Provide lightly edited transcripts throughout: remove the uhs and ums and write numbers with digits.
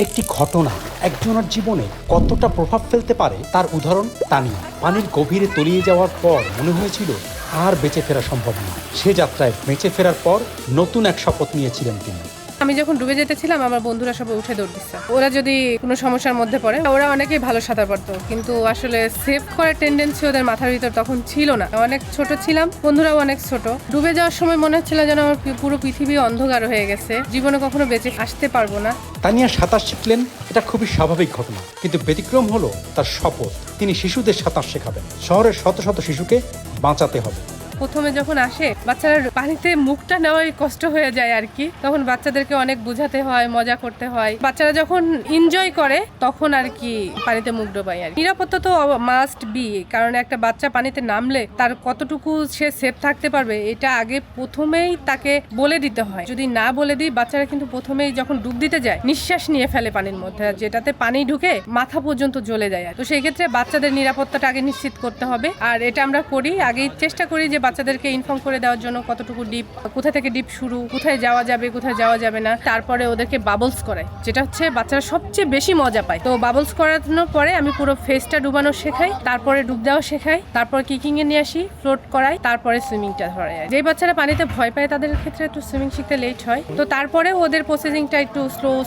একটি ঘটনা একজনের জীবনে কতটা প্রভাব ফেলতে পারে তার উদাহরণ তানিয়া। পানির গভীরে তলিয়ে যাওয়ার পর মনে হয়েছিল আর বেঁচে ফেরা সম্ভব না। সে যাত্রায় বেঁচে ফেরার পর নতুন এক শপথ নিয়েছিলেন তিনি। আমি যখন ডুবে যেতেছিলাম আমার বন্ধুরা সবাই উঠে দৌড় দিচ্ছে। ওরা যদি কোনো সমস্যার মধ্যে পড়ে, ওরা অনেকেই ভালো সাঁতার পারতো, কিন্তু আসলে সেভ করার টেন্ডেন্সি ওদের মাথার ভিতর তখন ছিল না। অনেক ছোট ছিলাম, বন্ধুরাও অনেক ছোট। ডুবে যাওয়ার সময় মনে হচ্ছিল যেন আমার পুরো পৃথিবী অন্ধকার হয়ে গেছে, জীবনে কখনো বেঁচে আসতে পারবো না। তানিয়া সাঁতার শিখলেন, এটা খুবই স্বাভাবিক ঘটনা, কিন্তু ব্যতিক্রম হলো তার শপথ। তিনি শিশুদের সাঁতার শেখাবেন। শহরের শত শত শিশুকে বাঁচাতে হবে। প্রথমে যখন আসে বাচ্চারা পানিতে মুখটা নেওয়াই কষ্ট হয়ে যায় আর কি। তখন বাচ্চাদেরকে অনেক বোঝাতে হয়, মজা করতে হয়। বাচ্চারা যখন এনজয় করে তখন আর কি পানিতে মুখ ডোবাই। আর নিরাপত্তা তো মাস্ট বি, কারণ একটা বাচ্চা পানিতে নামলে তার কতটুকু সে সেফ থাকতে পারবে এটা আগে প্রথমেই তাকে বলে দিতে হয়। যদি না বলে দিই, বাচ্চারা কিন্তু প্রথমেই যখন ডুব দিতে যায় নিঃশ্বাস নিয়ে ফেলে পানির মধ্যে, যেটাতে পানি ঢুকে মাথা পর্যন্ত জ্বলে যায়। তো সেই ক্ষেত্রে বাচ্চাদের নিরাপত্তাটা আগে নিশ্চিত করতে হবে। আর এটা আমরা করি, আগেই চেষ্টা করি যে বাচ্চাদেরকে ইনফর্ম করে দেওয়ার জন্য কতটুকু ডিপ, কোথা থেকে ডিপ শুরু, কোথায় যাওয়া যাবে, কোথায় যাওয়া যাবে না। তারপরে ওদেরকে বাবলস করাই, যেটা হচ্ছে বাচ্চারা সবচেয়ে বেশি মজা পায়। তো বাবলস করানোর পরে আমি পুরো ফেসটা ডুবানো শেখাই, তারপরে ডুব দেওয়া শেখাই, তারপর কিকিং এ নিয়ে আসি, ফ্লোট করাই, তারপরে সুইমিংটা ধরাই। যে বাচ্চারা পানিতে ভয় পায় তাদের ক্ষেত্রে একটু সুইমিং শিখতে লেট হয়, তো তারপরে ওদের প্রসেসিংটা একটু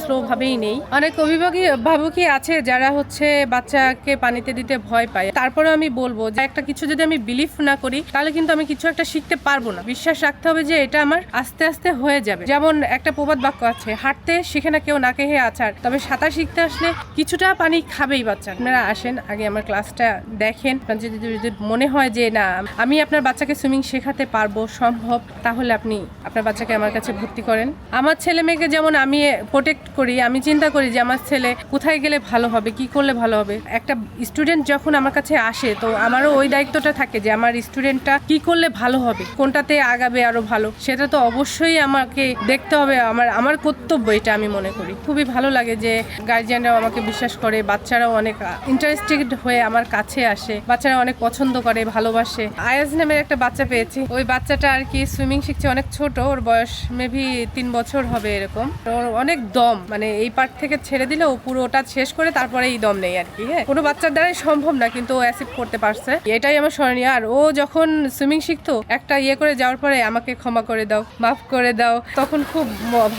স্লো ভাবেই নেই। অনেক অভিভাবকই আছে যারা হচ্ছে বাচ্চাকে পানিতে দিতে ভয় পায়। তারপরে আমি বলবো যে একটা কিছু যদি আমি বিলিভ না করি তাহলে কিন্তু আমি কিছু একটা শিখতে পারবো না। বিশ্বাস রাখতে হবে যে এটা আমার আস্তে আস্তে হয়ে যাবে। যেমন একটা প্রবাদ বাক্য আছে, হাঁটতে শিখে না কেউ নাকে হে আছাড়, তবে সাঁতার শিখতে আসলে কিছুটা পানি খাবেই বাচ্চা। আপনারা আসেন, আগে আমার ক্লাসটা দেখেন। যদি মনে হয় যে না আমি আপনার বাচ্চাকে সুইমিং শেখাতে পারবো, সম্ভব, তাহলে আপনি আপনার বাচ্চাকে আমার কাছে ভর্তি করেন। আমার ছেলে মেয়েকে যেমন আমি প্রোটেক্ট করি, আমি চিন্তা করি যে আমার ছেলে কোথায় গেলে ভালো হবে, কি করলে ভালো হবে। একটা স্টুডেন্ট যখন আমার কাছে আসে তো আমারও ওই দায়িত্বটা থাকে যে আমার স্টুডেন্টটা কি করলে ভালো হবে, কোনটাতে আগাবে আরো ভালো, সেটা তো অবশ্যই আমাকে দেখতে হবে। আমার কর্তব্য এটা আমি মনে করি। খুবই ভালো লাগে যে গার্জিয়ানরাও আমাকে বিশ্বাস করে, বাচ্চারাও অনেক ইন্টারেস্টেড হয়ে আমার কাছে আসে, বাচ্চারা অনেক পছন্দ করে, ভালোবাসে। আয়াজ নামের একটা বাচ্চা পেয়েছি, ওই বাচ্চাটা আর কি সুইমিং শিখছে, অনেক ছোট, ওর বয়স মেবি 3 বছর হবে এরকম। ওর অনেক দম, মানে এই পার্ট থেকে ছেড়ে দিলে ও পুরো ওটা শেষ করে তারপরে এই দম নেই আর কি। হ্যাঁ, কোনো বাচ্চার দ্বারাই সম্ভব না, কিন্তু ও অ্যাসিভ করতে পারছে, এটাই আমার স্মরণীয়। আর ও যখন সুইমিং শিখতো একটা করে যাওয়ার পরে আমাকে ক্ষমা করে দাও, মাফ করে দাও, তখন খুব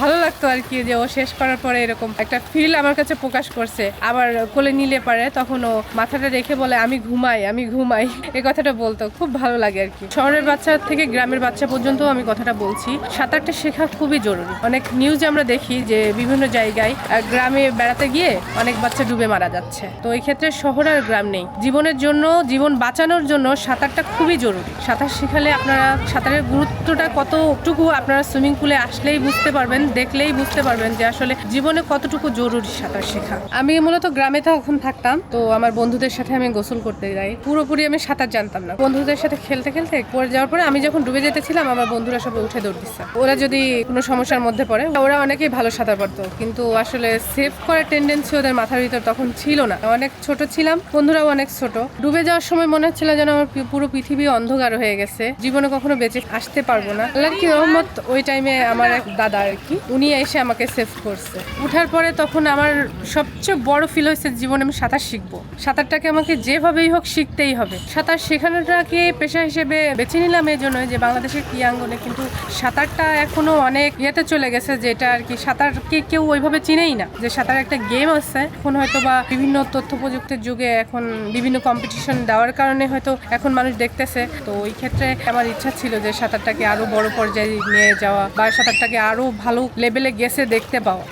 ভালো লাগতো আর কি, যে ও শেষ করার পরে এরকম একটা ফিল আমার কাছে প্রকাশ করছে। আবার কোলে নিলে পারে তখন ও মাথাটা রেখে বলে আমি ঘুমাই এই কথাটা বলতো, খুব ভালো লাগে আর কি। শহরের বাচ্চা থেকে গ্রামের বাচ্চা পর্যন্ত আমি কথাটা বলছি, সাঁতারটা শেখা খুবই জরুরি। অনেক নিউজ আমরা দেখি যে বিভিন্ন জায়গায় গ্রামে বেড়াতে গিয়ে অনেক বাচ্চা ডুবে মারা যাচ্ছে। তো এই ক্ষেত্রে শহর আর গ্রাম নেই, জীবনের জন্য, জীবন বাঁচানোর জন্য সাঁতারটা খুবই জরুরি। সাঁতার শিখালে আপনারা সাঁতারের গুরুত্বটা কতটুকু আপনারা সুইমিং পুলে আসলেই বুঝতে পারবেন, দেখলেই বুঝতে পারবেন যে আসলে জীবনে কতটুকু জরুরি সাঁতার শেখা। আমি মূলত গ্রামে তখন থাকতাম, তো আমার বন্ধুদের সাথে আমি গোসল করতে যাই। পুরোপুরি আমি সাঁতার জানতাম না, বন্ধুদের সাথে খেলতে খেলতে পড়ে যাওয়ার পরে আমি যখন ডুবে যেতেছিলাম আমার বন্ধুরা সবাই উঠে দৌড় দিচ্ছে। ওরা যদি কোনো সমস্যার মধ্যে পড়ে, ওরা অনেকেই ভালো সাঁতার পারতো, কিন্তু আসলে সেভ করার টেন্ডেন্সি ওদের মাথার ভিতর তখন ছিল না। অনেক ছোট ছিলাম, বন্ধুরাও অনেক ছোট। ডুবে যাওয়ার সময় মনে হচ্ছিল যেন আমার পুরো পৃথিবী অন্ধকার হয়ে গেছে, জীবনে কখনো বেঁচে আসতে পারবো না। আল্লাহর কি রহমত, ওই টাইমে আমার এক দাদা আর কি, উনি এসে আমাকে সেভ করছে। উঠার পরে তখন আমার সবচেয়ে বড় ফিল হয়েছে জীবনে আমি সাঁতার শিখবো। সাঁতারটাকে আমাকে যেভাবেই হোক শিখতেই হবে। সাঁতার শেখানোটাকে পেশা হিসেবে বেছে নিলাম এই জন্য যে বাংলাদেশের ক্রীড়াঙ্গনে কিন্তু সাঁতারটা এখনো অনেক ইয়েতে চলে গেছে, যেটা আর কি সাঁতারকে কেউ ওইভাবে চিনেই না যে সাঁতার একটা গেম আছে। এখন হয়তো বা বিভিন্ন তথ্য প্রযুক্তির যুগে এখন বিভিন্ন কম্পিটিশন দেওয়ার কারণে হয়তো এখন মানুষ দেখতেছে। তো ওই ক্ষেত্রে আমার ইচ্ছা ছিল যে সাঁতারটাকে আরো বড় পর্যায়ে নিয়ে যাওয়া বা সাঁতারটাকে আরো ভালো লেভেলে গেছে দেখতে পাওয়া।